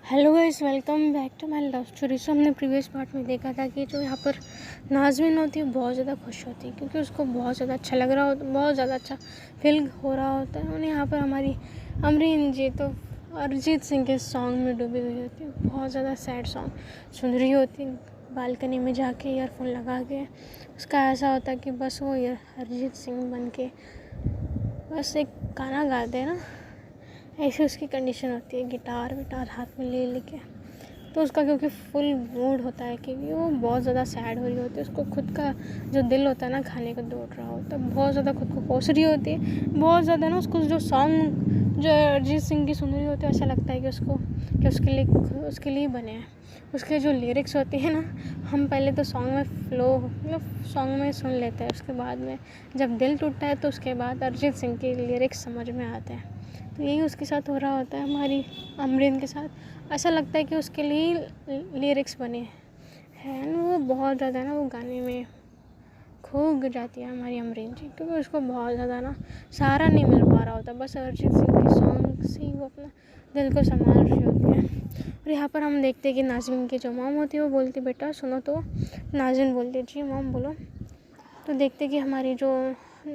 Hello guys, welcome back to my love story. So हमने previous part में देखा था कि जो यहाँ पर नाज़मीन होती है बहुत ज़्यादा खुश होती है क्योंकि उसको बहुत ज़्यादा अच्छा लग रहा होता, बहुत ज़्यादा अच्छा फील हो रहा होता है। और यहाँ पर हमारी अमरीन जी तो अरिजीत सिंह के सॉन्ग में डूबी हुई होती है, बहुत ज़्यादा सैड सॉन्ग सुन रही होती है बालकनी में जाके ईयरफोन लगा के। उसका ऐसा होता है कि बस वो अरिजीत सिंह बन के बस एक गाना गा दे ना, ऐसी उसकी कंडीशन होती है। गिटार विटार हाथ में ले लेके तो उसका क्योंकि फुल मूड होता है क्योंकि वो बहुत ज़्यादा सैड हो रही होती है। उसको खुद का जो दिल होता है ना, खाने को दौड़ रहा होता है, बहुत ज़्यादा खुद को कोस रही होती है, बहुत ज़्यादा ना। उसको जो सॉन्ग जो अरिजीत सिंह की सुन रही होती है, ऐसा लगता है कि उसके लिए बने हैं। उसके जो लिरिक्स होती है ना, हम पहले तो सॉन्ग में फ्लो मतलब सॉन्ग में सुन लेते हैं, उसके बाद में जब दिल टूटता है तो उसके बाद अरिजीत सिंह के लिरिक्स समझ में आते हैं। तो यही उसके साथ हो रहा होता है, हमारी अमरीन के साथ। ऐसा लगता है कि उसके लिए लिरिक्स बने हैं। वो बहुत ज़्यादा ना वो गाने में खो जाती है हमारी अमरीन जी, क्योंकि उसको बहुत ज़्यादा ना सहारा नहीं मिल पा रहा होता। बस अरिजीत सिंह के सॉन्ग से ही वो अपना दिल को संभाल रही होती है। और यहाँ पर हम देखते हैं कि नाज़मीन की जो मॉम होती है वो बोलती बेटा सुनो, तो नाज़मीन बोलती जी मॉम बोलो। तो देखते कि हमारी जो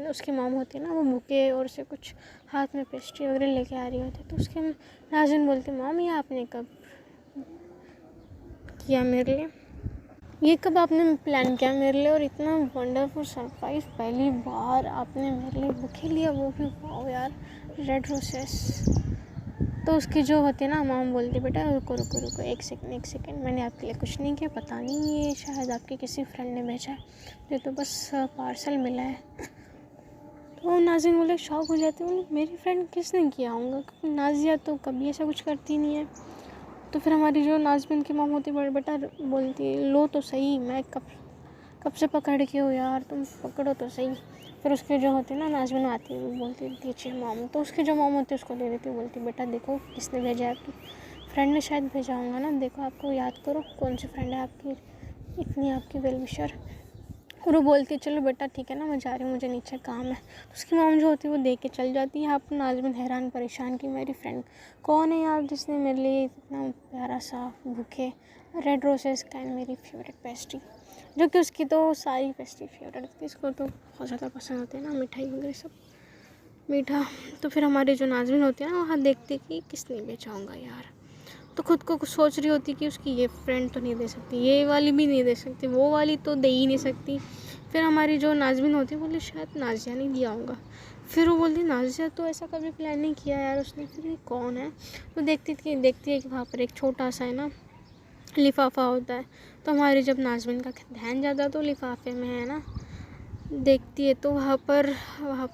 उसकी मॉम होती है ना, वो बुके और से कुछ हाथ में पेस्ट्री वगैरह लेके आ रही होती है। तो उसके नाज़मीन बोलती मॉम, ये आपने कब किया मेरे लिए, ये कब आपने प्लान किया मेरे लिए, और इतना वंडरफुल सरप्राइज़ पहली बार आपने मेरे लिए बुके लिया, वो भी वाओ यार, रेड रोसेस। तो उसकी जो होती है ना मॉम बोलती बेटा रुको रुको रुको, एक सेकंड, मैंने आपके लिए कुछ नहीं किया, पता नहीं ये शायद आपके किसी फ्रेंड ने भेजा है, ये तो बस पार्सल मिला है। तो नाज़मीन बोले, शॉक हो जाती हूँ, मेरी फ्रेंड किसने किया होगा, क्योंकि नाज़िया तो कभी ऐसा कुछ करती नहीं है। तो फिर हमारी जो नाज़मीन की मॉम होती है बेटा बोलती है लो तो सही, मैं कब से पकड़ के हो यार, तुम पकड़ो तो सही। फिर उसके जो होती है ना नाज़मीन आती है, वो बोलती है दीजिए मॉम। तो उसकी जो मॉम होती है उसको दे देती है, बोलती बेटा देखो किसने भेजा है, आपकी फ्रेंड ने शायद भेजा होगा ना, देखो आपको याद करो कौन सी फ्रेंड है आपकी, इतनी आपकी वेल विशर। और वो बोलती है चलो बेटा ठीक है ना, मैं जा रही हूँ, मुझे नीचे काम है। तो उसकी मॉम जो होती है वो देख के चल जाती है। यहाँ पर नाज़मीन हैरान परेशान कि मेरी फ्रेंड कौन है यार जिसने मेरे लिए इतना प्यारा सा बुके रेड रोसेस का है, मेरी फेवरेट पेस्ट्री, जो कि उसकी तो सारी पेस्ट्री फेवरेट थी, इसको तो बहुत ज़्यादा पसंद होती है ना मिठाई वगैरह सब मीठा। तो फिर हमारी जो नाज़मीन होती है ना, वहाँ देखती कि किसने बेचा होगा यार। तो खुद को कुछ सोच रही होती कि उसकी ये फ्रेंड तो नहीं दे सकती, ये वाली भी नहीं दे सकती, वो वाली तो दे ही नहीं सकती। फिर हमारी जो नाज़मीन होती है बोली शायद नाज़िया नहीं दिया होगा। फिर वो बोलती नाज़िया तो ऐसा कभी प्लान नहीं किया यार उसने, फिर ये कौन है। तो देखती है कि वहाँ पर एक छोटा सा है ना लिफाफा होता है। तो हमारी जब नाज़मीन का ध्यान जाता है तो लिफाफे में है ना, देखती है तो वहाँ पर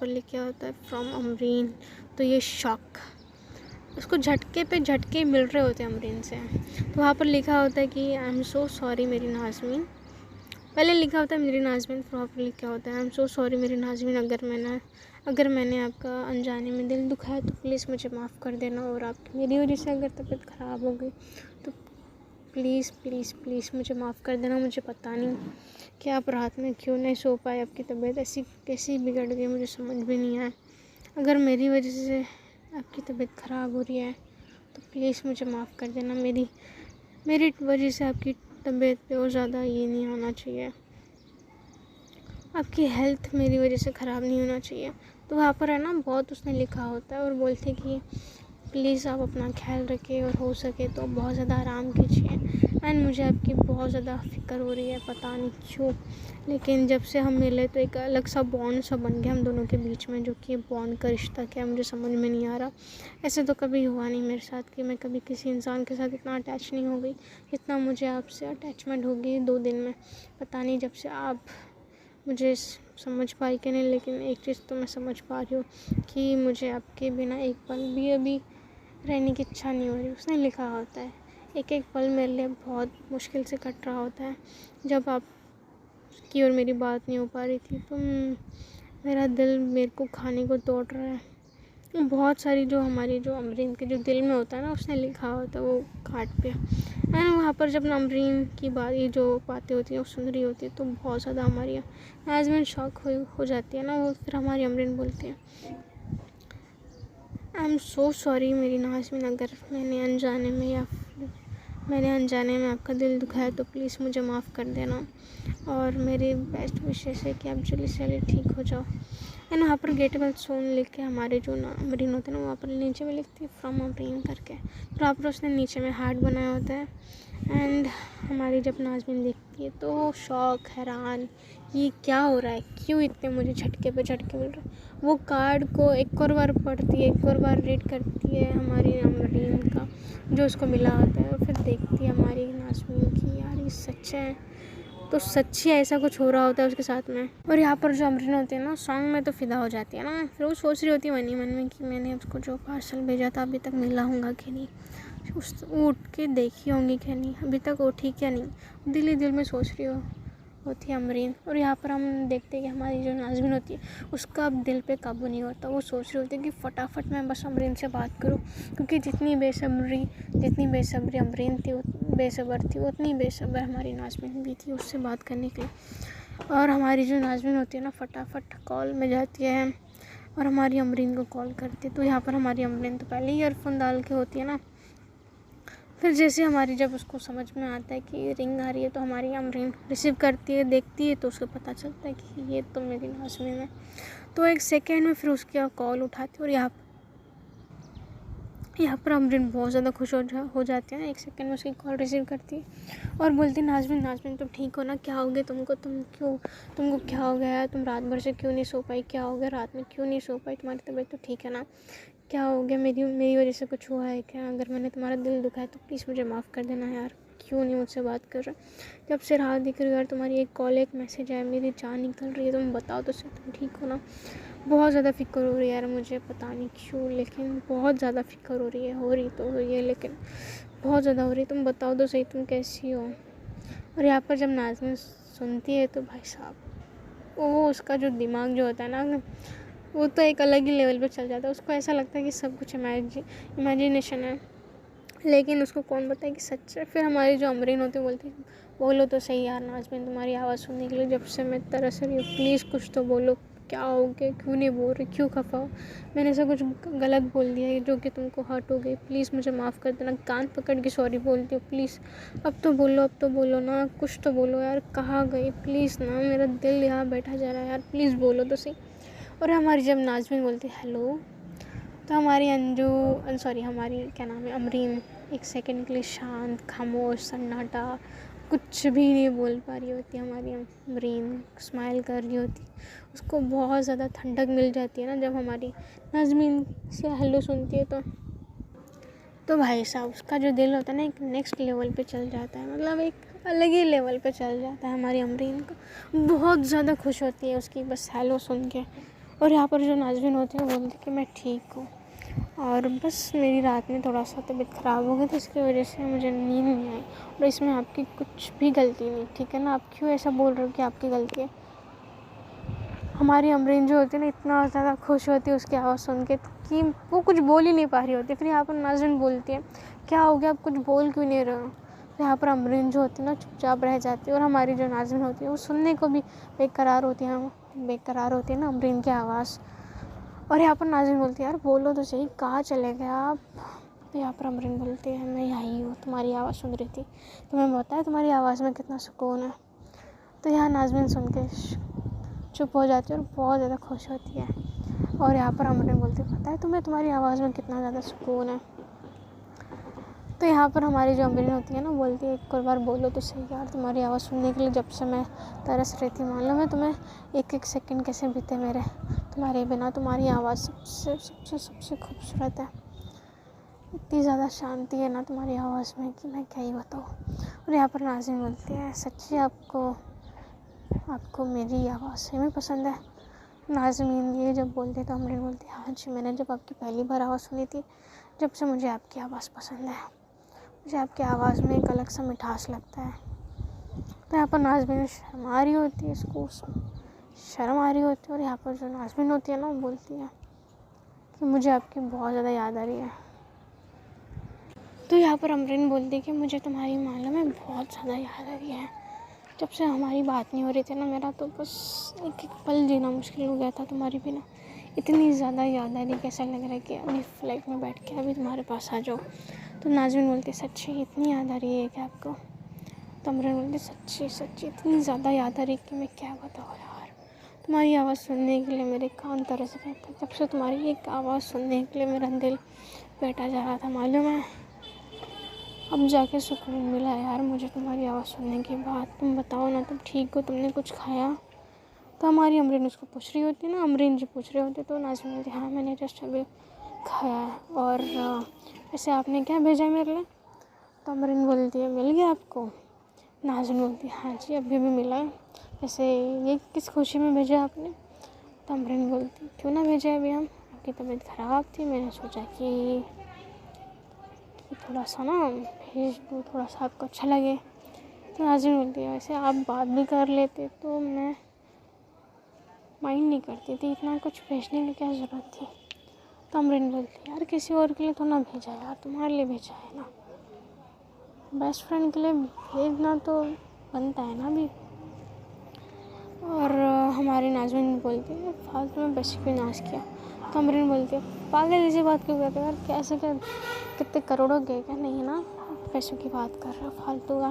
लिखा होता है फ्रॉम अमरीन। तो ये शॉक, उसको झटके पे झटके मिल रहे होते हैं अमरीन से। तो वहाँ पर लिखा होता है कि आई एम सो सॉरी मेरी नाज़मीन, पहले लिखा होता है मेरी नाज़मीन, फिर वहाँ पर लिखा होता है आई एम सो सॉरी मेरी नाज़मीन, अगर मैंने आपका अनजाने में दिल दुखाया तो प्लीज़ मुझे माफ़ कर देना, और आपकी मेरी वजह से अगर तबीयत ख़राब हो गई तो प्लीज़ प्लीज़ प्लीज़ मुझे माफ़ कर देना। मुझे पता नहीं कि आप रात में क्यों नहीं सो पाए, आपकी तबीयत ऐसी कैसी बिगड़ गई, मुझे समझ भी नहीं आया। अगर मेरी वजह से आपकी तबीयत ख़राब हो रही है तो प्लीज़ मुझे माफ़ कर देना। मेरी वजह से आपकी तबीयत पे और ज़्यादा ये नहीं होना चाहिए, आपकी हेल्थ मेरी वजह से ख़राब नहीं होना चाहिए। तो वहाँ पर है ना बहुत उसने लिखा होता है और बोलते कि प्लीज़ आप अपना ख्याल रखिए और हो सके तो बहुत ज़्यादा आराम कीजिए। एंड मुझे आपकी बहुत ज़्यादा फ़िक्र हो रही है, पता नहीं क्यों, लेकिन जब से हम मिले तो एक अलग सा बॉन्ड सा बन गया हम दोनों के बीच में, जो कि बॉन्ड का रिश्ता क्या मुझे समझ में नहीं आ रहा। ऐसे तो कभी हुआ नहीं मेरे साथ कि मैं कभी किसी इंसान के साथ इतना अटैच नहीं हो गई जितना मुझे आपसे अटैचमेंट हो गई 2 दिन में। पता नहीं जब से आप मुझे समझ पाई कि नहीं, लेकिन एक चीज़ तो मैं समझ पा रही हूँ कि मुझे आपके बिना एक पल भी अभी रहने की इच्छा नहीं हो रही। उसने लिखा होता है एक एक पल मेरे लिए बहुत मुश्किल से कट रहा होता है, जब आप की और मेरी बात नहीं हो पा रही थी तो मेरा दिल मेरे को खाने को तोड़ रहा है। बहुत सारी जो हमारी जो अमरीन के जो दिल में होता है ना, उसने लिखा होता है वो कार्ड पे। एंड वहाँ पर जब अमरीन की बात ये जो बातें होती हैं वो सुन रही होती है तो बहुत ज़्यादा हमारी नाज़मीन शॉक हो जाती है ना। वो फिर हमारी अमरीन बोलती है आई एम सो सॉरी मेरी नाज़मीन, अगर मैंने अनजाने में या मैंने अनजाने में आपका दिल दुखाया तो प्लीज़ मुझे माफ़ कर देना, और मेरी बेस्ट विशेष है कि आप जल्दी से जल्दी ठीक हो जाओ। एंड वहाँ पर गेटेबल सोन लिख के हमारे जो अमरीन होते हैं ना, वहाँ पर नीचे में लिखती है फ्रॉम अमरीन करके, तो वहाँ पर उसने नीचे में हार्ट बनाया होता है। एंड हमारी जब नाज़मीन देखती है तो शौक, हैरान, ये क्या हो रहा है, क्यों इतने मुझे झटके पे झटके मिल रहे हैं। वो कार्ड को एक और बार पढ़ती है, एक और बार रीड करती है हमारी अमरीन का जो उसको मिला होता है, और फिर देखती है हमारी नाज़मीन की, यार ये सच है, तो सच्ची ऐसा कुछ हो रहा होता है उसके साथ में। और यहाँ पर जो अमरीन होती है ना, सॉन्ग में तो फिदा हो जाती है ना। फिर वो सोच रही होती है मन ही मन में कि मैंने उसको जो पार्सल भेजा था अभी तक मिला होगा कि नहीं, वो उठ के देखी होंगी क्या नहीं, अभी तक उठी क्या नहीं, दिल ही दिल में सोच रही होती है अमरीन। और यहाँ पर हम देखते हैं कि हमारी जो नाज़मीन होती है उसका अब दिल पे काबू नहीं होता, वो सोच रही होती है कि फटाफट मैं बस अमरीन से बात करूँ, क्योंकि जितनी बेसब्री अमरीन थी, बेसब्र थी, उतनी बेसब्र हमारी नाज़मीन भी थी उससे बात करने के लिए। और हमारी जो नाज़मीन होती है ना, फटाफट कॉल में जाती है और हमारी अमरीन को कॉल करती है। तो यहाँ पर हमारी अमरीन तो पहले ही ईयरफोन डाल के होती है ना, फिर जैसे हमारी जब उसको समझ में आता है कि रिंग आ रही है, तो हमारी अमरीन रिसीव करती है, देखती है, तो उसको पता चलता है कि ये तो मेरी नाज़मीन है। तो एक सेकेंड में फिर उसकी कॉल उठाती है, और यहाँ पर अमरीन बहुत ज़्यादा खुश हो जाती है ना, एक सेकंड में उसकी कॉल रिसीव करती है और बोलती है, नाज़मीन तुम ठीक हो ना, क्या हो गया तुमको क्या हो गया, तुम रात भर से क्यों नहीं सो पाई, क्या हो गया, रात में क्यों नहीं सो पाई, तुम्हारी तबीयत तो ठीक है ना, क्या हो गया, मेरी वजह से कुछ हुआ है क्या, अगर मैंने तुम्हारा दिल दुखाया तो प्लीज़ मुझे माफ़ कर देना यार, क्यों नहीं मुझसे बात कर रहा, जब से रात दिख रही हो यार, तुम्हारी एक कॉल एक मैसेज आया, मेरी जान निकल रही है, तुम बताओ तो सही, तुम ठीक हो ना। बहुत ज़्यादा फ़िक्र हो रही है यार मुझे, पता नहीं क्यों, लेकिन बहुत ज़्यादा फ़िक्र हो रही है, तो हुई है लेकिन बहुत ज़्यादा हो रही है, तुम बताओ तो सही तुम कैसी हो। और यहाँ पर जब नाज़मीन सुनती है तो भाई साहब, वो उसका जो दिमाग जो होता है ना, वो तो एक अलग ही लेवल पे चल जाता है। उसको ऐसा लगता है कि सब कुछ इमेजिनेशन है, लेकिन उसको कौन बताए कि सच है। फिर हमारी जो अमरीन होती है बोलती है, बोलो तो सही यार नाज़मीन, तुम्हारी आवाज़ सुनने के लिए जब से मैं तरस रही हूँ, प्लीज़ कुछ तो बोलो, क्या हो गया, क्यों नहीं बोल रही, क्यों खफा हो, मैंने ऐसा कुछ गलत बोल दिया है जो कि तुमको हर्ट हो गई, प्लीज़ मुझे माफ़ कर देना। कान पकड़ के सॉरी बोलती हूँ, प्लीज़ अब तो बोलो ना, कुछ तो बोलो यार, कहाँ गई, प्लीज़ ना, मेरा दिल यहाँ बैठा जा रहा है यार, प्लीज़ बोलो तो सही। और हमारी जब नाज़मीन बोलती है हेलो, तो हमारी हमारी क्या नाम है, अमरीन एक सेकंड के लिए शांत, खामोश, सन्नाटा, कुछ भी नहीं बोल पा रही होती हमारी अमरीन, स्माइल कर रही होती। उसको बहुत ज़्यादा ठंडक मिल जाती है ना जब हमारी नाज़मीन से हेलो सुनती है, तो भाई साहब उसका जो दिल होता है ना, एक नेक्स्ट लेवल पे चल जाता है, मतलब एक अलग ही लेवल पे चल जाता है। हमारी अमरीन को बहुत ज़्यादा खुश होती है उसकी बस हेलो सुन के। और यहाँ पर जो नाज़मीन होती है वो बोलती है कि मैं ठीक हूँ, और बस मेरी रात में थोड़ा सा तबीयत ख़राब हो गई तो इसकी वजह से मुझे नींद नहीं आई, और इसमें आपकी कुछ भी गलती नहीं, ठीक है ना, आप क्यों ऐसा बोल रहे हो कि आपकी गलती है। हमारी अमरीन जो होती है ना, इतना ज़्यादा खुश होती है उसकी आवाज़ सुन के कि वो कुछ बोल ही नहीं पा रही होती। फिर यहाँ पर नाज़रीन बोलती है, क्या हो गया, आप कुछ बोल क्यों नहीं रहे हो। तो यहाँ पर अमरीन जो होती है ना, चुपचाप रह जाती है, और हमारी जो नाज़रीन होती है वो सुनने को भी बेकरार होती है ना अमरीन की आवाज़। और यहाँ पर नाज़रीन बोलती है, यार बोलो तो सही, कहाँ चले गए आप। तो यहाँ पर अमरीन बोलती है, मैं यहीं हूँ, तुम्हारी आवाज़ सुन रही थी, तुम्हें पता है तुम्हारी आवाज़ में कितना सुकून है। तो यहाँ नाज़रीन सुन के चुप हो जाती है और बहुत ज़्यादा खुश होती है। और यहाँ पर अमरीन बोलती है, पता है तुम्हें तुम्हारी आवाज़ में कितना ज़्यादा सुकून है। तो यहाँ पर हमारी जो अमरीन होती है ना, बोलती है, एक और बार बोलो तो सही यार, तुम्हारी आवाज़ सुनने के लिए जब से मैं तरस रही थी, मान लो मैं तुम्हें एक सेकंड कैसे बीते मेरे तुम्हारे बिना। तुम्हारी आवाज़ सबसे खूबसूरत है, इतनी ज़्यादा शांति है ना तुम्हारी आवाज़ में कि मैं क्या ही बताऊँ। और यहाँ पर नाज़रीन बोलती है, सच्ची आपको मेरी आवाज़ सही में पसंद है। नाज़मीन ये जब बोलते तो अमरीन बोलती, हाँ जी, मैंने जब आपकी पहली बार आवाज़ सुनी थी, जब से मुझे आपकी आवाज़ पसंद है, मुझे आपकी आवाज़ में एक अलग सा मिठास लगता है। तो यहाँ पर नाज़मीन शर्म आ रही होती है, इसको शर्म आ रही होती है, और यहाँ पर जो नाज़मीन होती है ना, वो बोलती है कि मुझे आपकी बहुत ज़्यादा याद आ रही है। तो यहाँ पर अमरीन बोलती है कि मुझे तुम्हारी मालूम है बहुत ज़्यादा याद आ रही है, जब से हमारी बात नहीं हो रही थी ना, मेरा तो बस एक पल जीना मुश्किल हो गया था तुम्हारे बिना, इतनी ज़्यादा याद आ रही, कैसा लग रहा है कि अभी फ्लाइट में बैठ के अभी तुम्हारे पास आ जाओ। तो नाज़मीन बोलती सच्ची इतनी याद आ रही है क्या आपको? तो अमरीन बोलती सच्ची सच्ची इतनी ज़्यादा याद आ रही कि मैं क्या बताऊँ यार। तुम्हारी आवाज़ सुनने के लिए मेरे कान तरस गए थे। जब से तुम्हारी एक आवाज़ सुनने के लिए मेरा दिल बैठा जा रहा था मालूम है। अब जाके सुकून मिला यार मुझे तुम्हारी आवाज़ सुनने के बाद। तुम बताओ ना, तुम ठीक हो? तुमने कुछ खाया? तो हमारी अमरीन उसको पूछ रही होती ना, अमरीन जी पूछ रहे होते, तो नाज़मीन बोलती हाँ मैंने जस्ट अभी खाया है। और वैसे आपने क्या भेजा है मेरे लिए? तो अमरीन बोलती है मिल गया आपको? नाज़मीन बोलती है हाँ जी अभी भी मिला है। वैसे ये किस खुशी में भेजा आपने? तो अमरीन बोलती क्यों ना भेजा अभी, हम आपकी तबीयत ख़राब थी, मैंने सोचा कि थोड़ा सा ना भेज दूँ, थोड़ा सा आपको अच्छा लगे। तो नाज़मीन बोलती है वैसे आप बात भी कर लेते तो मैं माइंड नहीं करती थी, इतना कुछ भेजने की क्या ज़रूरत थी। तो अमरीन बोलती यार किसी और के लिए तो ना भेजा यार, तुम्हारे लिए भेजा है ना, बेस्ट फ्रेंड के लिए भेजना तो बनता है ना अभी। और हमारी नाज़मीन बोलती है फालतू में बच्चे पे नाश किया। तो अमरीन बोलती है पागल ऐसी बात क्यों करते हो यार, कैसे क्या कितने करोड़ों गए क्या, नहीं ना पैसों की बात कर रहे हो फालतू का।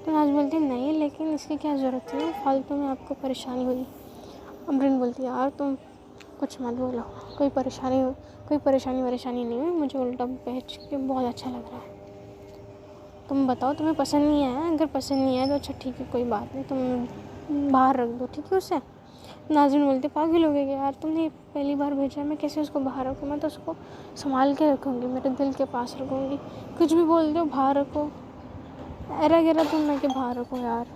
तो नाज़मीन बोलती है नहीं लेकिन इसकी क्या ज़रूरत थी, फालतू में आपको परेशानी हुई। अमरीन बोलती है यार तुम कुछ मत बोलो, कोई परेशानी वरेशानी नहीं हुई, मुझे उल्टा भेज के बहुत अच्छा लग रहा है। तुम बताओ तुम्हें पसंद नहीं आया? अगर पसंद नहीं आया तो अच्छा ठीक है कोई बात नहीं, तुम बाहर रख दो ठीक है उसे। नाज़रीन बोलते पागल हो गए यार, तुमने पहली बार भेजा, मैं कैसे उसको बाहर रखूँ? मैं तो उसको संभाल के रखूँगी, मेरे दिल के पास रखूँगी। कुछ भी बोल दो बाहर रखो, एरा गेरा तुम मैं के बाहर रखो यार।